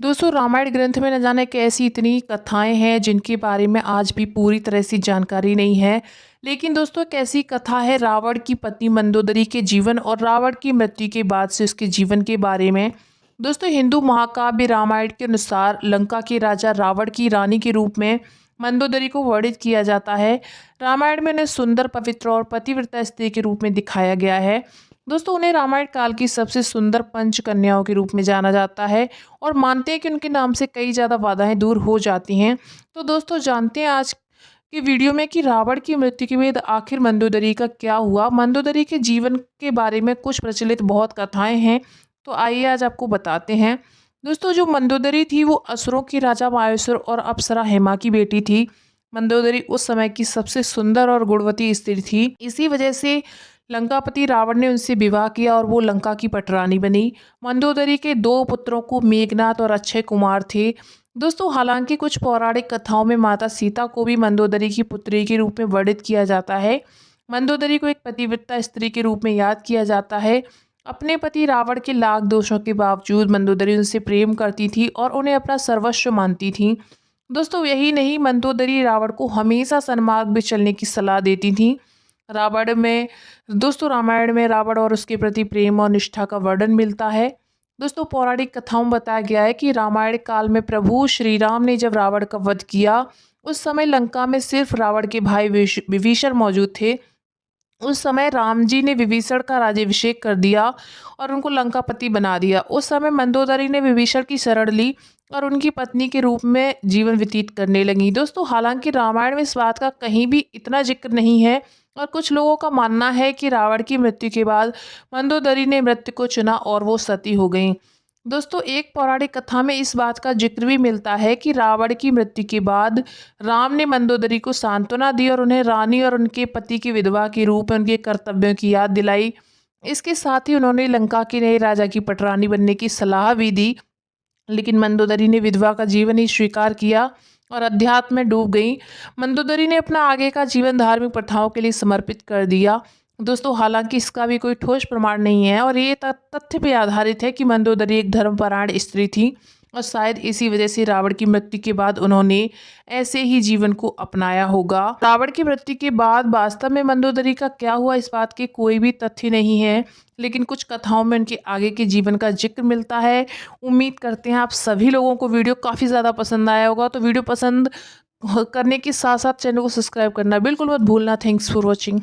दोस्तों रामायण ग्रंथ में न जाने कैसी इतनी कथाएं हैं जिनके बारे में आज भी पूरी तरह से जानकारी नहीं है। लेकिन दोस्तों एक ऐसी कथा है रावण की पत्नी मंदोदरी के जीवन और रावण की मृत्यु के बाद से उसके जीवन के बारे में। दोस्तों हिंदू महाकाव्य रामायण के अनुसार लंका के राजा रावण की रानी के रूप में मंदोदरी को वर्णित किया जाता है। रामायण में उन्हें सुंदर, पवित्र और पतिव्रता स्त्री के रूप में दिखाया गया है। दोस्तों उन्हें रामायण काल की सबसे सुंदर पंच कन्याओं के रूप में जाना जाता है और मानते हैं कि उनके नाम से कई ज़्यादा बाधाएं दूर हो जाती हैं। तो दोस्तों जानते हैं आज की वीडियो में कि रावण की मृत्यु के बाद आखिर मंदोदरी का क्या हुआ। मंदोदरी के जीवन के बारे में कुछ प्रचलित बहुत कथाएं हैं, तो आइए आज आपको बताते हैं। दोस्तों जो मंदोदरी थी वो असुरों की राजा माहेश्वर और अप्सरा हेमा की बेटी थी। मंदोदरी उस समय की सबसे सुंदर और गुणवती स्त्री थी। इसी वजह से लंकापति रावण ने उनसे विवाह किया और वो लंका की पटरानी बनी। मंदोदरी के दो पुत्रों को मेघनाद और अक्षय कुमार थे। दोस्तों हालांकि कुछ पौराणिक कथाओं में माता सीता को भी मंदोदरी की पुत्री के रूप में वर्णित किया जाता है। मंदोदरी को एक पतिव्रता स्त्री के रूप में याद किया जाता है। अपने पति रावण के लाख दोषों के बावजूद मंदोदरी उनसे प्रेम करती थी और उन्हें अपना सर्वस्व मानती थी। दोस्तों यही नहीं, मंदोदरी रावण को हमेशा सन्मार्ग में चलने की सलाह देती थी। रामायण में रावण और उसके प्रति प्रेम और निष्ठा का वर्णन मिलता है। दोस्तों पौराणिक कथाओं में बताया गया है कि रामायण काल में प्रभु श्री राम ने जब रावण का वध किया, उस समय लंका में सिर्फ रावण के भाई विभीषण मौजूद थे। उस समय राम जी ने विभीषण का राज्याभिषेक कर दिया और उनको लंकापति बना दिया। उस समय मंदोदरी ने विभीषण की शरण ली और उनकी पत्नी के रूप में जीवन व्यतीत करने लगी। दोस्तों हालांकि रामायण में इस बात का कहीं भी इतना जिक्र नहीं है और कुछ लोगों का मानना है कि रावण की मृत्यु के बाद मंदोदरी ने मृत्यु को चुना और वो सती हो गईं। दोस्तों एक पौराणिक कथा में इस बात का जिक्र भी मिलता है कि रावण की मृत्यु के बाद राम ने मंदोदरी को सांत्वना दी और उन्हें रानी और उनके पति की विधवा के रूप में उनके कर्तव्यों की याद दिलाई। इसके साथ ही उन्होंने लंका के नए राजा की पटरानी बनने की सलाह भी दी, लेकिन मंदोदरी ने विधवा का जीवन ही स्वीकार किया और अध्यात्म में डूब गई। मंदोदरी ने अपना आगे का जीवन धार्मिक प्रथाओं के लिए समर्पित कर दिया। दोस्तों हालांकि इसका भी कोई ठोस प्रमाण नहीं है और ये तथ्य पे आधारित है कि मंदोदरी एक धर्मपरायण स्त्री थी और शायद इसी वजह से रावण की मृत्यु के बाद उन्होंने ऐसे ही जीवन को अपनाया होगा। रावण की मृत्यु के बाद वास्तव में मंदोदरी का क्या हुआ इस बात के कोई भी तथ्य नहीं है, लेकिन कुछ कथाओं में उनके आगे के जीवन का जिक्र मिलता है। उम्मीद करते हैं आप सभी लोगों को वीडियो काफ़ी ज़्यादा पसंद आया होगा। तो वीडियो पसंद करने के साथ साथ चैनल को सब्सक्राइब करना बिल्कुल मत भूलना। Thanks for watching.